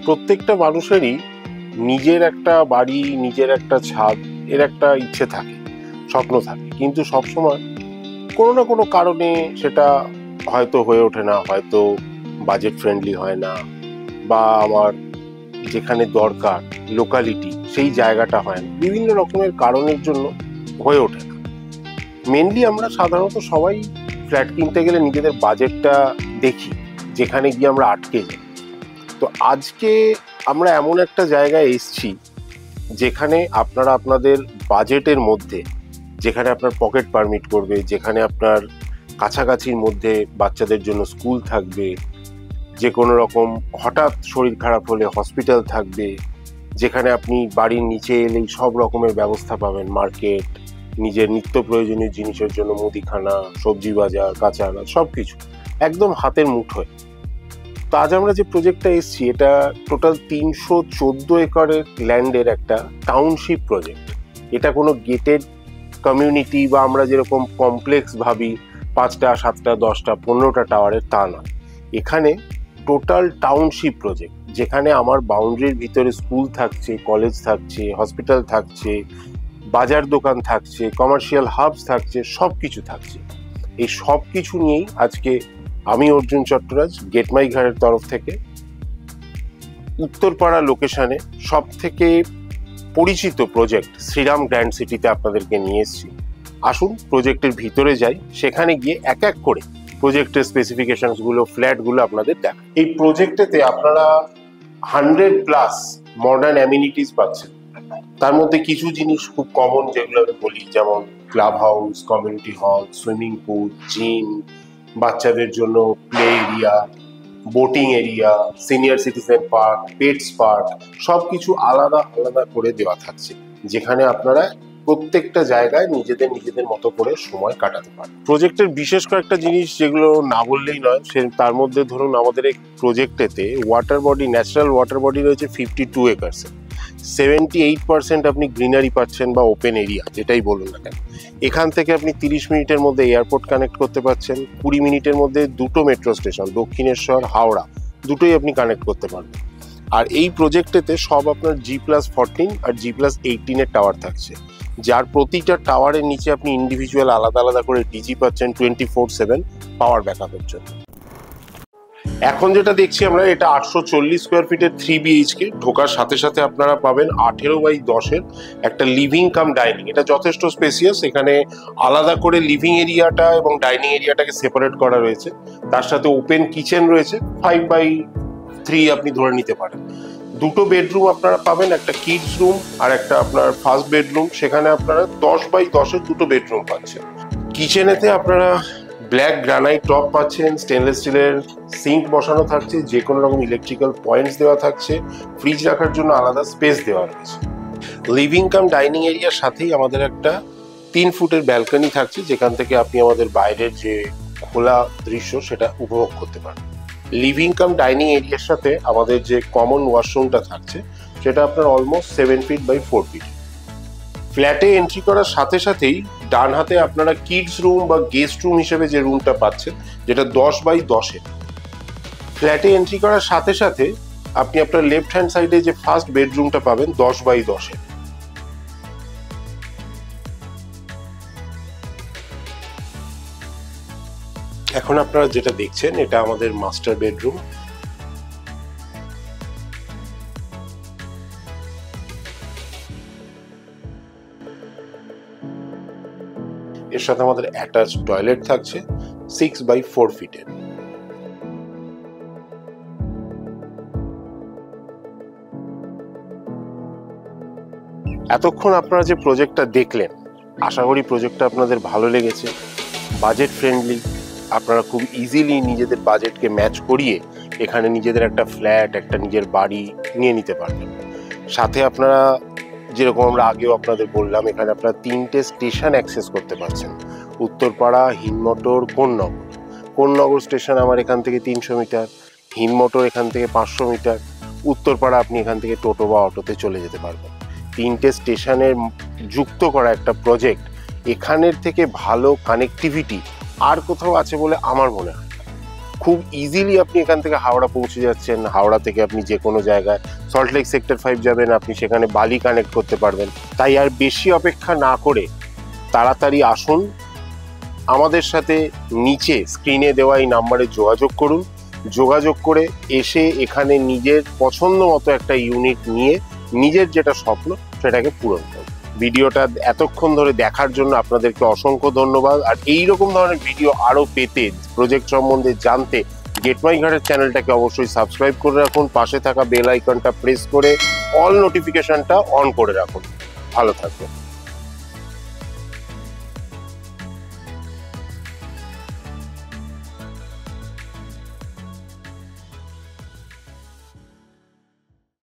প্রত্যেকটা মানুষেরই নিজের একটা বাড়ি, নিজের একটা ছাদ এর একটা ইচ্ছে থাকে, স্বপ্ন থাকে, কিন্তু সবসময় কোনো না কোনো কারণে সেটা হয়তো হয়ে ওঠে না, হয়তো বাজেট ফ্রেন্ডলি হয় না, বা আমার যেখানে দরকার লোকালিটি সেই জায়গাটা হয় না, বিভিন্ন রকমের কারণের জন্য হয়ে ওঠে না। মেনলি আমরা সাধারণত সবাই ফ্ল্যাট কিনতে গেলে নিজেদের বাজেটটা দেখি, যেখানে গিয়ে আমরা আটকে যাই। তো আজকে আমরা এমন একটা জায়গায় এসছি যেখানে আপনারা আপনাদের বাজেটের মধ্যে, যেখানে আপনার পকেট পারমিট করবে, যেখানে আপনার কাছাকাছির মধ্যে বাচ্চাদের জন্য স্কুল থাকবে, যে কোনো রকম হঠাৎ শরীর খারাপ হলে হসপিটাল থাকবে, যেখানে আপনি বাড়ির নিচে এলেই সব রকমের ব্যবস্থা পাবেন, মার্কেট, নিজের নিত্য প্রয়োজনীয় জিনিসের জন্য মুদিখানা, সবজি বাজার, কাঁচা আনাজ, সব কিছু একদম হাতের মুঠোয়। তো আজ আমরা যে প্রজেক্টটা এসেছি, এটা টোটাল 314 একরের ল্যান্ডের একটা টাউনশিপ প্রজেক্ট। এটা কোনো গেটেড কমিউনিটি বা আমরা যেরকম কমপ্লেক্স ভাবি 5টা 7টা 10টা 15টা টাওয়ারের, তা নয়। এখানে টোটাল টাউনশিপ প্রজেক্ট, যেখানে আমার বাউন্ডারির ভিতরে স্কুল থাকছে, কলেজ থাকছে, হসপিটাল থাকছে, বাজার দোকান থাকছে, কমার্শিয়াল হাবস থাকছে, সব কিছু থাকছে। এই সব কিছু নিয়েই আজকে আমি অর্জুন চট্টরাজ গেট মাই ঘরের তরফ থেকে উত্তরপাড়া লোকেশনে সব থেকে পরিচিত প্রজেক্ট শ্রীরাম গ্র্যান্ড সিটিতে আপনাদেরকে নিয়ে এসেছি। আসুন প্রজেক্টের ভিতরে যাই, সেখানে গিয়ে এক এক করে প্রজেক্টের স্পেসিফিকেশনস গুলো, ফ্ল্যাট গুলো আপনাদের দেখা। এই প্রজেক্টেতে আপনারা 100+ মডার্ন অ্যামিনিটিস পাচ্ছেন। তার মধ্যে কিছু জিনিস খুব কমন যেগুলো আমি বলি, যেমন club house, community hall, swimming pool, gym, বাচ্চাদের জন্য play area, boating area, senior citizen park, pets park, সব কিছু আলাদা আলাদা করে দেওয়া থাকছে, যেখানে আপনারা প্রত্যেকটা জায়গায় নিজেদের মতো করে সময় কাটাতে পারেন। প্রজেক্টের বিশেষ কয়েকটা জিনিস যেগুলো না বললেই নয়, তার মধ্যে ধরুন আমাদের এই প্রজেক্টেতে water body, natural water body রয়েছে 52 একর্সে। 78% আপনি গ্রিনারি পাচ্ছেন বা ওপেন এরিয়া, যেটাই বলুন না কেন। এখান থেকে আপনি 30 মিনিটের মধ্যে এয়ারপোর্ট কানেক্ট করতে পারছেন, 20 মিনিটের মধ্যে 2টো মেট্রো স্টেশন, দক্ষিণেশ্বর, হাওড়া, দুটোই আপনি কানেক্ট করতে পারবেন। আর এই প্রজেক্টেতে সব আপনার G+14 আর G+18 এর টাওয়ার থাকছে, যার প্রতিটা টাওয়ারের নিচে আপনি ইন্ডিভিজুয়াল আলাদা আলাদা করে ডিজি পাচ্ছেন 24/7 পাওয়ার ব্যাকআপের জন্য। এখন যেটা দেখছি আমরা, এটা 840 স্কোয়ার ফিটের 3 BHK। ঢোকার সাথে সাথে আপনারা পাবেন 18/10 একটা লিভিং কাম ডাইনিং। এটা যথেষ্ট স্পেসিয়াস। এখানে আলাদা করে লিভিং এরিয়াটা এবং ডাইনিং এরিয়াটাকে সেপারেট করা রয়েছে। তার সাথে ওপেন কিচেন রয়েছে, 5/3 আপনি ধরে নিতে পারেন। 2টো বেডরুম আপনারা পাবেন, একটা কিডস রুম আর একটা আপনার ফার্স্ট বেডরুম। সেখানে আপনারা 10/10 2টো বেডরুম পাচ্ছেন। কিচেনেতে আপনারা ব্ল্যাক গ্রানাইট টপ পাচ্ছেন, স্টেনলেস স্টিলের সিঙ্ক বসানো থাকছে, যে কোনো রকম ইলেকট্রিক্যাল পয়েন্টস দেওয়া থাকছে, ফ্রিজ রাখার জন্য আলাদা স্পেস দেওয়া রয়েছে। লিভিং কাম ডাইনিং এরিয়ার সাথেই আমাদের একটা 3 ফুটের ব্যালকনি থাকছে, যেখান থেকে আপনি আমাদের বাইরের যে খোলা দৃশ্য সেটা উপভোগ করতে পারেন। লিভিং কাম ডাইনিং এরিয়ার সাথে আমাদের যে কমন ওয়াশরুমটা থাকছে, সেটা আপনার অলমোস্ট 7 ফিট বাই 4 ফিট। ফ্ল্যাটে এন্ট্রি করার সাথে সাথেই ডান হাতে আপনারা কিডস রুম বা গেস্ট রুম হিসেবে যে রুমটা পাচ্ছেন, যেটা 10/10। ফ্ল্যাটে এন্ট্রি করার সাথে সাথে আপনি আপনার লেফট হ্যান্ড সাইডে যে ফার্স্ট বেডরুমটা পাবেন 10/10। এখন আপনারা যেটা দেখছেন, এটা আমাদের মাস্টার বেডরুম। এর সাথে আমাদের অ্যাটাচ টয়লেট থাকছে 6/4 ফিটের। এতক্ষণ আপনারা যে প্রজেক্টটা দেখলেন, আশা করি প্রজেক্টটা আপনাদের ভালো লেগেছে। বাজেট ফ্রেন্ডলি, আপনারা খুব ইজিলি নিজেদের বাজেটকে ম্যাচ করিয়ে এখানে নিজেদের একটা ফ্ল্যাট, একটা নিজের বাড়ি নিয়ে নিতে পারবেন। সাথে আপনারা যেরকম আমরা আগেও আপনাদের বললাম, এখানে আপনারা 3টে স্টেশন অ্যাক্সেস করতে পারছেন, উত্তরপাড়া, হিন্দমোটর, কোন্নগর। কোন্নগর স্টেশন আমার এখান থেকে 300 মিটার, হিন্দমোটর এখান থেকে 500 মিটার, উত্তরপাড়া আপনি এখান থেকে টোটো বা অটোতে চলে যেতে পারবেন। 3টে স্টেশনের যুক্ত করা একটা প্রজেক্ট, এখানের থেকে ভালো কানেক্টিভিটি আর কোথাও আছে বলে আমার মনে হয়। খুব ইজিলি আপনি এখান থেকে হাওড়া পৌঁছে যাচ্ছেন। হাওড়া থেকে আপনি যে কোনো জায়গায় সল্টলেক সেক্টর 5 যাবেন, আপনি সেখানে বালি কানেক্ট করতে পারবেন। তাই আর বেশি অপেক্ষা না করে তাড়াতাড়ি আসুন, আমাদের সাথে নিচে স্ক্রিনে দেওয়া এই নাম্বারে যোগাযোগ করুন। যোগাযোগ করে এসে এখানে নিজের পছন্দ মতো একটা ইউনিট নিয়ে নিজের যেটা স্বপ্ন সেটাকে পূরণ করুন। ভিডিওটা এতক্ষণ ধরে দেখার জন্য আপনাদেরকে অসংখ্য ধন্যবাদ। আর এই রকম ধরনের ভিডিও আরও পেতে, প্রজেক্ট সম্বন্ধে জানতে গেট মাই ঘাটের চ্যানেলটাকে অবশ্যই সাবস্ক্রাইব করে রাখুন। পাশে থাকা বেল আইকনটা প্রেস করে অল নোটিফিকেশনটা অন করে রাখুন। ভালো থাকবেন।